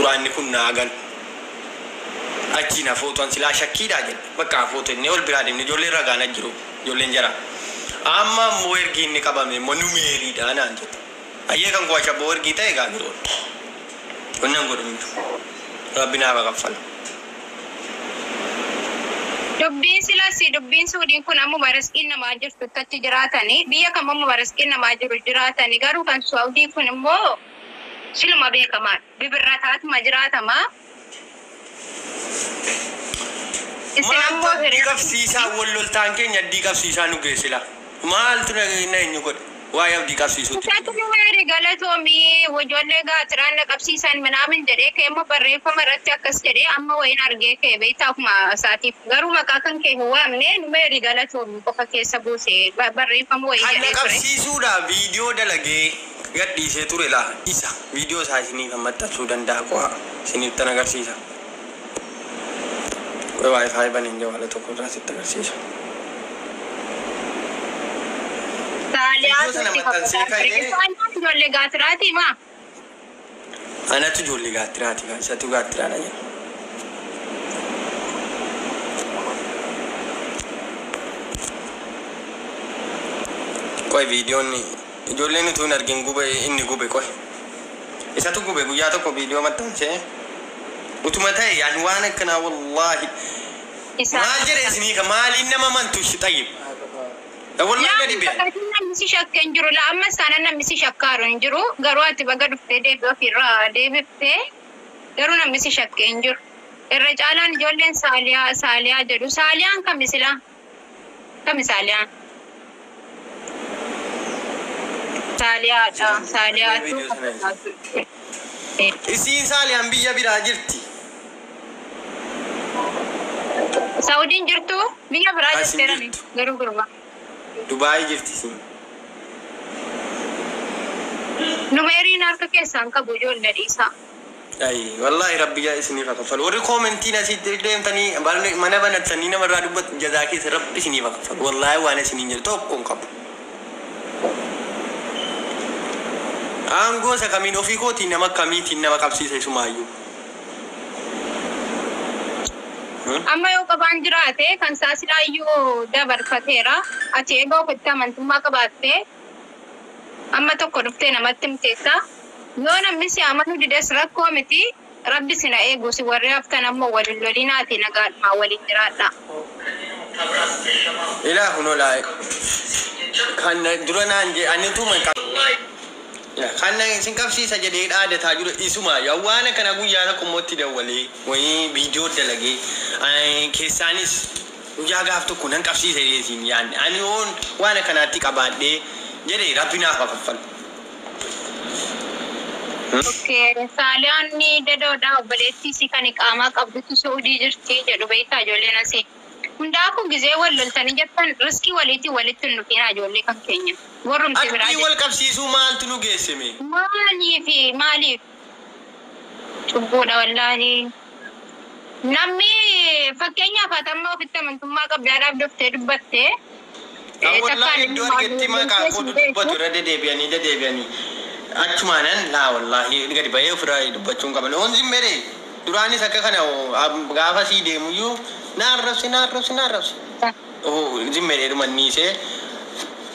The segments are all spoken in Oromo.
duraan kun naagan achina fotoon silaa shakkiidha jedhe bakka foto inni ol biraa deemne ijoolleen ragaan jiru ijoolleen jara amma immoo ergi inni qabame immoo numeeriidha naan jedhe ayyee kan gocha boo ergi ta'e gaa biroo wannan godhumtu rabbina baqaffal dubbiin silasi dubbiin suudiin kun ammoo barasqiin namaa jirtu tachi jiraatanii biyya kam ammoo barasqiin namaa jiru jiraatanii garuu kan suudii kun immoo silma beekamaa bibirrataatuma jiraatama isin ammoo qabsiisaa walloltaan keenya qabsiisaa nu geessila maaltu na eenyu godhe waa'ee abdii qabsiisuutti taatu numeeri galatoomi wajoollee gaatiraan qabsiisan minaamin jedhee kee immoo barreeffama irratti akkas jedhee amma wayin argee kee beektaafuma isaatiif garuu maqaa kan kee waamne numeeri galatoomi qofa keessa buuse barreeffama wayin jedhee ture qabsiisuudha viidiyoo dalagee gadhiisee ture laa isa viidiyoo isaa isiniif maxxansuu danda'a qo'a isiniif tan agarsiisa wifi baniin jawala tokko irraa sitti agarsiisa ijoollee gaatiraati ma anatu ijoollee gaatiraati kan isatu gaatiraadha jedha qoy viidiyoon ijoolleen utuu hin argin gube inni gube qoy isatu gube guyyaa tokko viidiyoo maxxansee utuma ta'e yaan waan akkanaa wallaahi maal jedhe isinii ka maaliin nama mantushi xayyib والله قاعد يبيع نمسي شكن جرو لا أما سانا نمسي شكارون جرو قروات بقدر في ديب في را ديب في قرو نمسي شكن جرو الرجالان جولين ساليا جرو ساليان كم ساليان ساليا إسين ساليان بيجا براجرتي سعودين جرتو بيجا براجرتي قرو قربا Dubai jirti sin numeri narka kesan ka bujol ladisa ay wallahi rabbi ya isni fakafal wori commentina si demtani mana banatani na marra dubat jazaki rabbi isni fakafal wallahi wana isni jil tokkon kab ango sa kamin ofi ko ti nama kamiti nama kapsisa sumayu amma yoo qabaan jiraate kan saasiraayyuu dabarfateera ati eegoo fitta amantummaa qabaatte amma tokko dhuftee namatti himteessa yoo namni si amanu dides rakkoo miti rabbi sina eegu si warri haftan ammoo waliin lolinaati nagaadhumaa waliin jiraadha ilaahu nolaa kan dura naan je anituma kanna sin qabsiisa jedhee dhaadataa jiru isuma yawaana kana guyyaa tokko mootti dawwalee wayii viidiyoo dalagee keessaanis guyyaa gaaf tokko nan qabsiisa jedheetiin yaanne ani waan kanaatti qabaadhee jedhee rabbi naaf kaffal. Okay, saaliyaan ni dadoodha obboleettii si kan iqaamaa qabdutu Saudii jirti jedhu beektaa ijoolleen asii. Hundaafuu gizee wal loltanii jettan riskii walitti nuufina ijoollee kan keenya. Warrumti biraa jedhu. Akki wal qabsiisuu maaltu nu geessime? Maaliif? Cubbuudha wallaahi. Namni fakkeenyaaf hatamma ofitti amantummaa qabdaadhaaf dhuftee dubbattee. Wallaahi iddoo argetti maqaa koo dubbatu irra dedeebi'anii. Achumaanan laa wallaahi gadi bahee ofirraa dubbachuun qaban. Hoonsi mere duraanis akka kana gaafa sii deemuyyuu naan rabsi. Zimmere dhumanniisee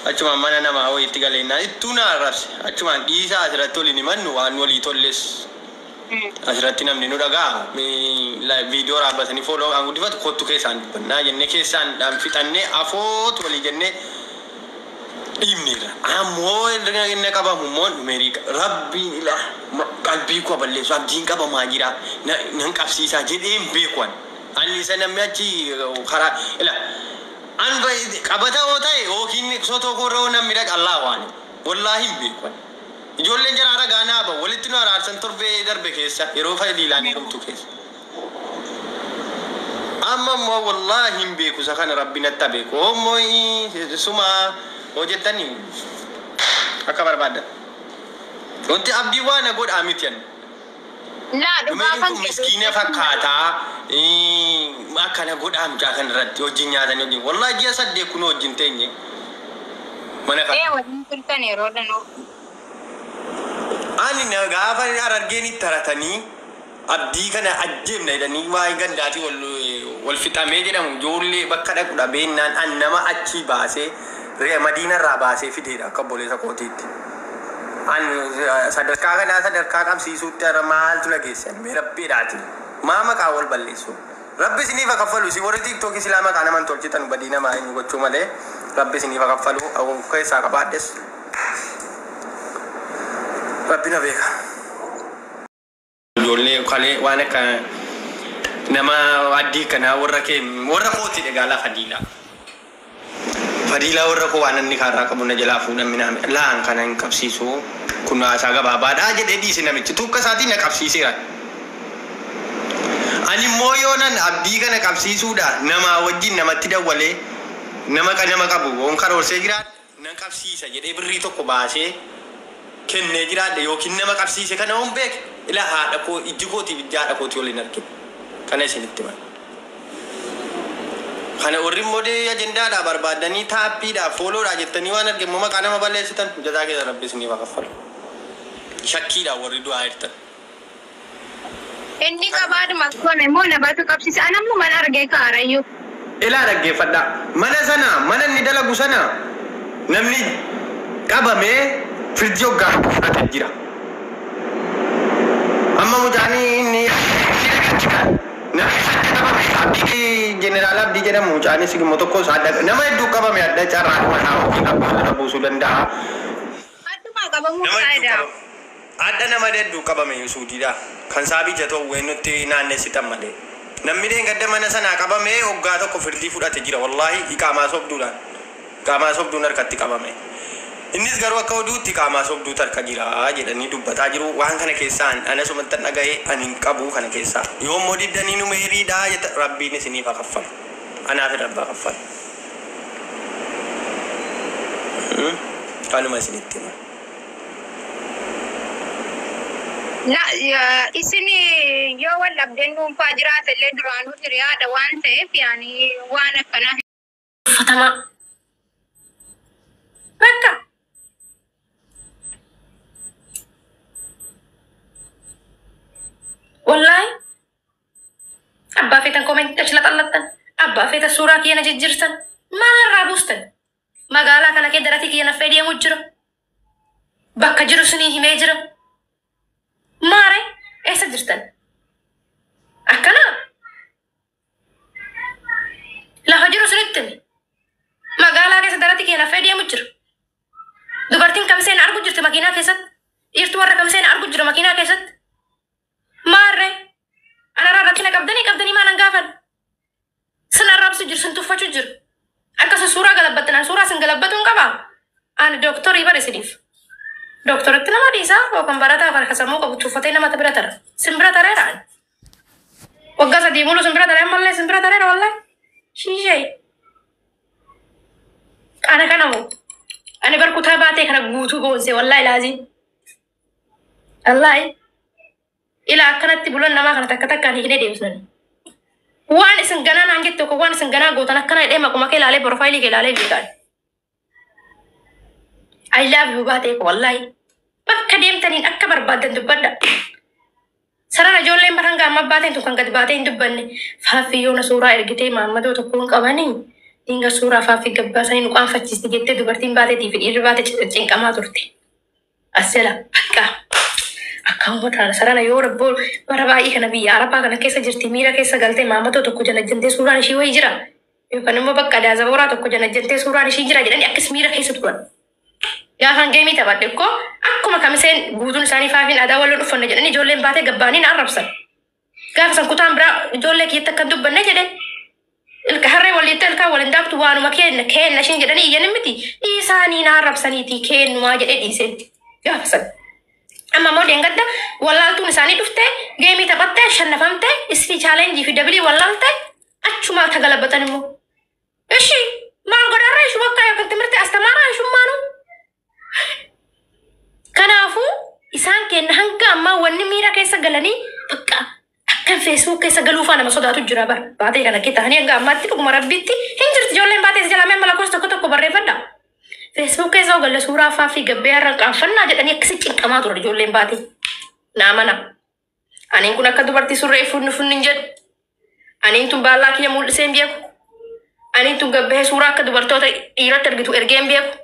achumaan mana namaa wayiitti galeennaan ittuu naan rabsi. Achumaan dhiisaa asirratti waliin himannu waan walii tolles. Asirratti namni nu dhagaa viidiyoo raabbatanii fooloo kan guddifatu kottu keessaan dubbannaa jennee keessaan fixannee afootu walii jennee dhiibneerra. Ammoo inni qabamu immoo numeerii rabbiin ila qalbii koo balleessu abdiin qabamaa jira nan qabsiisaa jedheen beekuan. Ani isa namni achi karaa ila an qabata oo ta'e yookiin sootoo korroo namni dhaqa Allah waan wallaahi hin beekuan. Ijoolleen jara ragaa ba walitti nu araarsan torbee darbe keessa yeroo fayyidiilaan heerumtu keessa. Amma immoo wallaahi hin beeku isa kana rabbi natti beeku. Ommoo suma hojjettanii akka barbaadan. Wanti abdii waan godhaa miti ani. Dhugaa kan miskiina fakkaataa akkana godhaa mucaa kana irratti wajjin nyaatanii wajjin wallaahi ji'a 8 kun wajjin teenye mana kana. Waliin turtan yeroo dhanoo. Ani gaafa argeeni taratanii abdii kana ajjeemna jedhanii waa'ee gandaati wal fixamee jedhamu ijoollee bakka dhaqudha beennaan an nama achii baasee madiinarraa baasee fideedha akka obboleessa kootiitti. An sadarkaa kanaa sadarkaa qabsiisuutti maaltu nageessan mee rabbiidhaati maa maqaa wal balleessu rabbi isiniif kaffalu si warri tiiktookii silaa maqaa naman tolchitan badii namaa eenyu gochuu malee rabbi isiniif kaffalu keessaa qabaadhes rabbi na beeka. Ijoollee kalee waan akka nama addii kanaa warra kooti dhagaalaa fadiilaa. Fadiilaa warra koo waan inni kaarraa qabu na jalaa fuudhan minaame laan kana hin qabsiisu kun haasaa gabaabaadhaa jedhee dhiise namichi tuukka isaatiin na qabsiiseera. Ani immoo yoonan abdii kana qabsiisuudha namaa wajjin namatti dawwalee nama qabu on karoorsee jiraadha nan qabsiisa jedhee birrii tokko baasee kennee jiraadha yookiin nama qabsiise kana on beeke ila haadha koo ijji kootiif ijji haadha kootii waliin argine kana isinitti himan. Kana warri modee ajendaadhaa barbaadanii taappiidhaa fooloodhaa jettanii waan argamu maqaa nama balleessitan jazaa keessa rabbi isiniif kaffalu. Shakkiidhaan warri du'aa jirtan. Inni qabaadhuma kun immoo nabatu qabsiise anammoo mana argee kaarayyuu. Ilaa dhaggeeffadhaa mana sana mana inni dalagu sana namni qabamee firdi hoggaa fudhatee jira. Amma mucaanii inni jeneraal abdii jedhamu mucaanis immoo tokko nama hedduu qabame adda carraa mataa ofiin abbaa buusuu danda'a. Adduma qabamuu faayidaa. Adda nama hedduu qabame suudiidha kan saabii jatoo weennutti naannessitan malee. Namni gadda mana sanaa qabame hoggaa tokko firdii fudhate jira wallaahi qaamaa sobduun harkatti qabame. Innis garuu akka oduutti qaamaa sobduutu harka jira jedhanii dubbataa jiru waan kana keessaan ana sumatti dhaga'ee ani hin qabu kana keessaa yoo immoo diddanii nu meeriidhaa jetta rabbiin isiniif kaffalu anaaf rabbaa kaffalu. Kanuma isinitti hima. Isin yoo wal abdeen dhuunfaa jiraatellee duraanuu hiriyaadha waan ta'eef yaani waan akkanaa. Fatama. Bakka. Wallahi. Abbaa feetan koomenti achi laxallattan. Abbaa feetan suuraa kiyya na jijjiirtan. Maalirraa buustan? Magaalaa kana kee daratii kiyya naffee deemu jira. Bakka jiru sinii himee jira. Maare eessa jirtan? Akkana? Lafa jiru sinitti magaalaa keessa daratii kiyya naffee deemu jira. Dubartiin kamseen argu jirti makiinaa keessatti. Dhiirtu warra kamseen argu jira makiinaa keessatti. Maarre anarraa rakkina qabdanii maalan gaafan sinarraabsu jiru sin tuffachuu jiru akkasa suuraa galabbattan suuraa sin galabbatuun qabaa ani dooktorii bare isiniif dooktoritti nama dhiisaa yookaan barataa kan kasamuu qabu tuffatee namatti bira tara sin bira tareera waggaa sadii mulu sin bira tareen mallee sin bira tareera wallahi shiishee kanamu ani barkutaa baatee kana guutuu boonsee wallahi laazii wallahi ila akkanatti bulan nama kana takka hiiknee deemsan. Waan isin ganaa naan jette waan isin ganaa gootan akkana hidhee maquma kee ilaalee profaayilii kee ilaalee beekan. I love you baatee wallahi. Bakka deemtaniin akka barbaadan dubbadha. Sarara ijoolleen baranga amma baateen tun kan gadi baatee hin dubbanne. Faaffii yoona suuraa ergitee maammadoo tokko hin qabanii. Dinga suuraa faaffii gabbaasanii nu qaanfachiiste jettee dubartiin baateetii fi dhiirri baatee cinqamaa turte. Asela bakka. Akkaan boodaan sarara yoo rabboo bara baay'ee kana biyya Arabaa kana keessa jirti miira keessa galtee maammadoo tokko janajjantee suuraan ishii wayii jira. Yookaan immoo bakka daazabooraa tokko janajjantee suuraan ishii jira jedhanii akkas miira keessa turan. Gaafaan geemii taphadhe koo akkuma kamiseen guutuun isaanii faafiin aadaa waliin uffanne jedhanii ijoolleen baatee gabbaanii na arrabsan. Gaafa san kutaan biraa ijoollee kiyyatti akka dubbanne jedhe. Ilka harree walitti ilkaan waliin daaktu waanuma kenna ishiin jedhanii iyyanin miti. Isaanii na arrabsaniiti kennumaa jedhee dhiiseen. Gaafa san. Amma modeen gadda wallaaltuun isaanii dhufte geemii taphattee shannafamte isfii chaalenjii fi dabilii wallaalte achumaa tagalabbatan immoo. Ishi maal godharra ishu bakka yookaan timirte astamaaraa ishummaanu. Kanaafuu isaan kenna hanga ammaa wanni miira keessa galanii bakka akkan feesbuuk keessa galuufaa nama sodaatu jira bara. Baatee kana kee ta'anii hanga ammaatti dhuguma rabbiitti hin jirti ijoolleen baatee jalamee malakoos tokko barreeffadha. Facebook keessa ogalle suuraa faaffii gabbee irra qaanfannaa jedhanii akkasi cinqamaa ture ijoolleen baatee. Naamana. Ani kun akka dubartii surree funnin jedhu. Ani tun baallaa kiyya mul'isee hin beeku. Ani tun gabbee suuraa akka dubartoota dhiiratti argitu ergee hin beeku.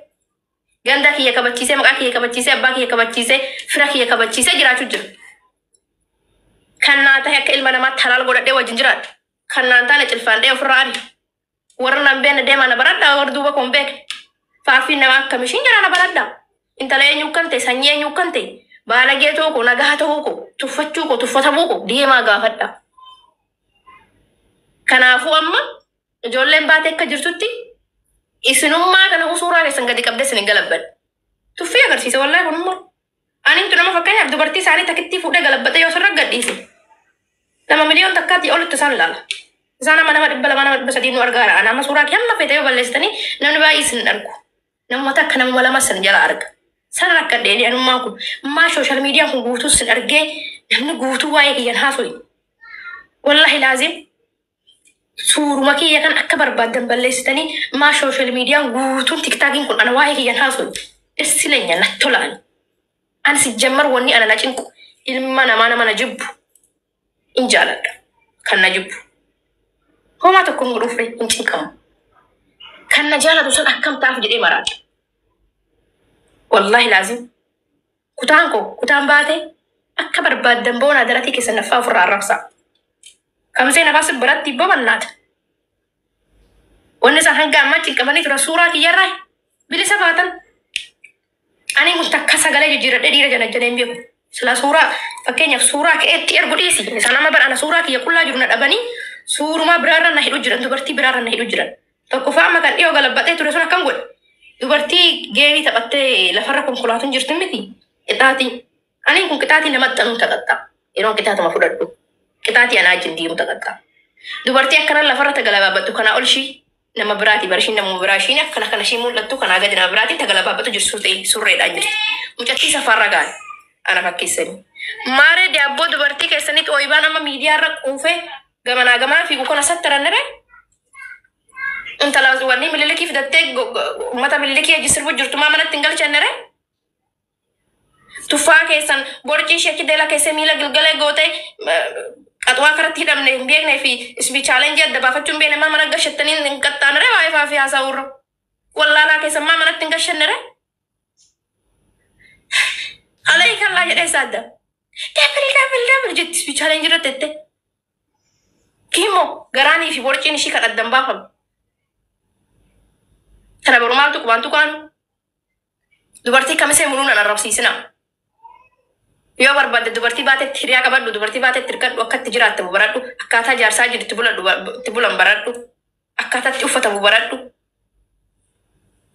Ganda kiyya kabachiisee maqaa kiyya kabachiisee abbaa kiyya kabachiisee fira kiyya kabachiisee jiraachuu jira. Kan naa ta'e akka ilma namaatti halaal godhadhee wajjin jiraadha. Kan naan taane cilfaandhee ofirraa ari. Warra nan beekne deemaa na baradhaa warra duuba koon beekne. Faaffiin namaa akkamishiin jira na baradhaa. Intala eenyu kan ta'e sanyii eenyu kan ta'e baalagee tokko nagaa ta'uu ko tuffachuu ko tuffatamuu ko deemaa gaafadha. Kanaafuu amma ijoolleen baatee akka jirtutti isinummaa kana suuraa keessan gadi qabdee isin galabbadha. Tuffii agarsiisa wallahi kunummaa. Ani tu nama fakkeenyaaf dubartii isaanii takkitti fuudhee galabbate yoo sirra gadhiise. Nama miliyoon takkaatti olitti isaan ilaala. Isaan nama 200 nu argaara. Ana amma suuraa kiyamma feetee yoo balleessitanii namni baay'ee isin argu. Namuma takka nama lama san jala arga. Sana akka dheedhii anummaan kun maa sooshaal miidiyaan kun guutuu sin argee namni guutuu waa'ee kiyyan haasoi. Wallahi laazim suuruma kiyya kan akka barbaadan balleessitanii maa sooshaal miidiyaan guutuun tiktaakiin kun ana waa'ee kiyyan haasoi. Isilenya natti tolaan. Ani si jammar wanni ana na cinku ilma nama na jibbu. In jaaladha kan na jibbu. Homaa tokko hin dhufe hin cinqamu. Kan na jaalatu sun akkam taa'aaf jedhee maraadha. Wallahi laazim. Kutaan baate akka barbaadan boona daratii keessa naffaa ofirraa arrabsaa. Kamsee nafaas biratti bobannaata. Wanni isaan hanga ammaa cinqamanii tura suuraa kiyyarraa bilisa baatan. Ani kun takka sagalee jijjiiradhee dhiira jala jedheen beeku. Sila suuraa fakkeenyaaf suuraa ka'eetti ergu dhiisi. Isaan amma badhaana suuraa kiyya qullaa jiru na dhabanii suuruma biraarra na hidhu jiran dubartii biraarra na hidhu jiran. Tokkoffaa amma kan dhiyoo galabbatee ture sun akkam godhe. Dubartii geerii taphattee lafarra konkolaatuun jirti miti. Qixaatii. Ani kun qixaatii namatti xanuu taqaxxa. Yeroon qixaatuma fudhadhu. Qixaatii anaa wajjin diimu taqaxxa. Dubartii akkana lafarra tagalabaabattu kanaa ol shii nama biraati barshiin nama biraa ishiin akkana kana ishii mul'attu kanaa gadi nama biraatiin tagalabaabattu jirtu ta'e surreedhaan jirti. Mucattii safarra gaari. Ana fakkeessanii. Maaree daabboo dubartii keessanitti ooyibaan amma miidiyaarra quufee gamanaa fiigu kun asatti rannare. Intala wanni mililikii fidattee uummata mililikii hojii sirbu jirtu maa manatti hin galchannare. Tuffaa keessan borcii ishee achi deela keessee miila gilgalee gootee qaxwaa karatti hidhamne hin beeknee fi isbii chaalenjii adda baafachuun beekne maa mana gashattanii hin qaxxaanare waa'ee faafii haasa'uurra. Wallaalaa keessan maa manatti hin gashannare. Alai kan laa jedhee saadda. Dabal jetti isbii chaalenjii irratti jette. Kiimmoo garaanii fi borciin ishii kan addan baafame. Kana barumaaltu qubaantu qaanu. Dubartii kamisee muluun an arrabsiisina. Yoo barbaadde dubartii baatetti hiriyaa qabadhu dubartii baatetti hirkadhu akkatti jiraattamu baradhu akkaataa jaarsaa jirti bulan baradhu akkaataatti uffatamu baradhu.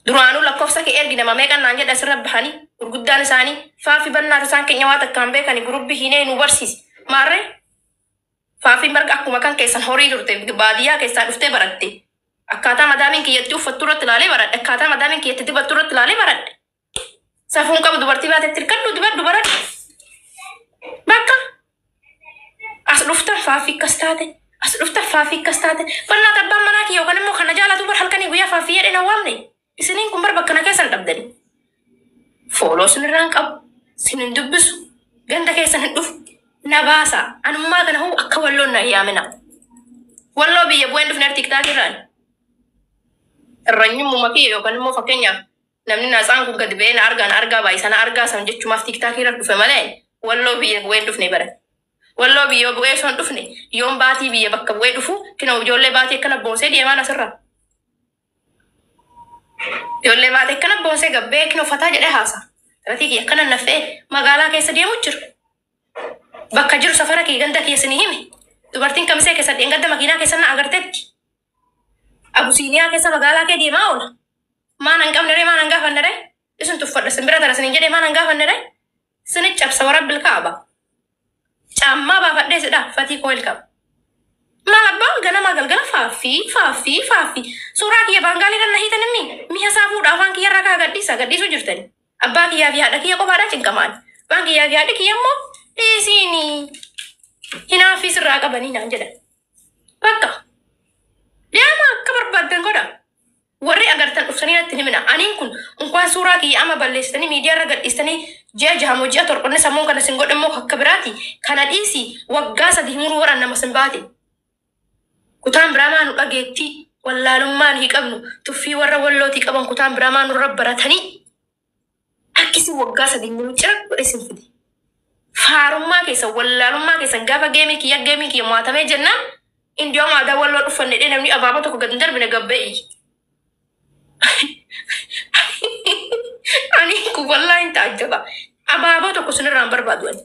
Duraanuu lakkoofsa kee ergi nama meeqan naan jedha sirra bahanii gurguddaan isaanii faafi bannaatu isaan keenya waa takkaan beekanii gurubbi hinee nu barsiisi. Maarree faafiin barga akkuma kan keessan horii turte baadiyyaa keessaa dhuftee baratte. Akkaataa madaamiin kiyyatti uffattu irratti ilaalee baradhe. Akkaataa madaamiin kiyyatti dibattu irratti ilaalee baradhe. Safuun qabu dubartii baatetti hirkadhu dibadhu baradhe. Bakka as dhuftan faafii akkas taate. As dhuftan faafii akkas taate. Bannaata abbaan manaa kiyya yookaan immoo kana jaalatu bar halkanii guyyaa faafii jedhee na waamne. Isiniin kun bar bakka na keessan dhabdani. Fooloo sinirraan qabu. Sinin dubbisu. Ganda keessan hin dhufu. Na baasa. Anummaa kana hoo akka walloon na yaamina. Walloo biyya bu'een dhufne tiktaakii irraan. Irranyummaa kiyya yookaan immoo fakkeenyaaf namni naasaan kun gadi ba'ee na argaa baay'isana argaa san jechumaaf tiktaakii irra dhufe malee walloo biyya bu'een dhufne bara. Walloo biyya bu'ee son dhufne yoon baatii biyya bakka bu'ee dhufu kina ijoollee baatii akkana boonsee deemaan asirra. Ijoollee baatii akkana boonsee gabbee kina uffataa jedhee haasa. Taphaatii kiyya akkana naffee magaalaa keessa deemu jiru. Bakka jiru safara kiyya ganda keessanii hime. Dubartiin kamisee keessa ganda makiinaa keessa na agarteetti. Abusiiniyaa keessa magaalaa kee deemaa oola. Maan an qabne maan an gaafanne re? Isin tuffadha simbira tara sinin jedhee maan an gaafanne re? Sini cabsa warabbil kaaba. Caammaa baafadhee sidha fatii koo ilqaba. Maal abbaan ganama galgala faafii. Suuraa kiyya baangaalii kan na hiitan immi. Mi'a isaa fuudhaa afaan kiyya irraa kaa gadhiisu jirtani. Abbaa kiyyaa fi haadha kiyya qofaadhaa cinqamaan. Abbaan kiyyaa fi haadhi kiyya immoo dhiisiini. Hinaaffii sirraa qabanii naan jedhan. Bakka. Deema akka barbaadan godha. warri agartan dhuftanii natti himina aniin kun unkwaan suuraa kiyya ama balleessitanii miidiyaa irra gadhiistanii ji'a jahamoo ji'a torbanne sammuun kana sin godhe immoo akka biraati kana dhiisi waggaa 3 muruu waran nama sin baate kutaan biraamaa nu dhageetti wallaalummaan hi qabnu tuffii warra wallootii qaban kutaan biraamaa nu rabbaratanii akkisi waggaa 3 muruu cira godhe sin fide faarummaa keessa wallaalummaa keessa gaafa geemii kiyya mo'atamee jennaan indiyoom aadaa walloo dhufanne dhee namni abaabaa tokko gad hin darbine gabba'ii ani ku wallahi taajaba abaabaa tokko sinirraan barbaaduwan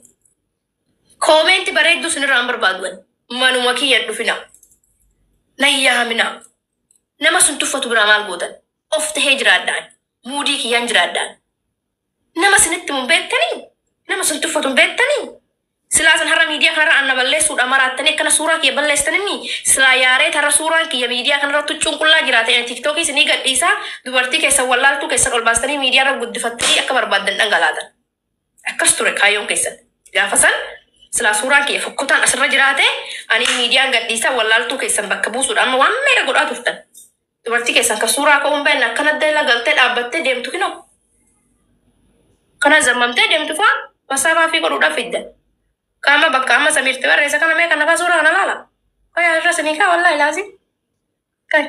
koomenti bareeddu sinirraan barbaaduwan manuma kiyya dhufina nayyaamina nama sun tuffatu biraa maal gootan of tahee jiraadhaan muudii kiyyaan jiraadhaan nama sinitti mun beektanii nama sun tuffatu hin beektanii silaa san har'a miidiyaa kanarra anna balleessuudha maraattanii akkana suuraa kiyya balleessitanii silaa yaaree tarra suuraan kiyya miidiyaa kanarratti cunqullaa jiraate tiktookii isinii gadhiisaa dubartii keessan wallaaltuu keessan ol baastanii miidiyaa irra guddifattanii akka barbaaddan dhangalaatan akkas ture kaayyoon keessan gaafa san silaa suuraan kiyya fokkotaan asirra jiraate ani miidiyaan gadhiisaa wallaaltuu keessan bakka buusuudha amma waan meeqa godhaa turtan dubartii keessan kan suuraa ka'uu hin beekne akkana dayla galtee dhaabbattee deemtu kinoo kana zammamtee deemtu faa wasaabaa fi godhuudhaaf fiddan kama bakka amma samirti barreessa kana mee kana fasura kana lala kaya rasmi ka wallahi lazim kai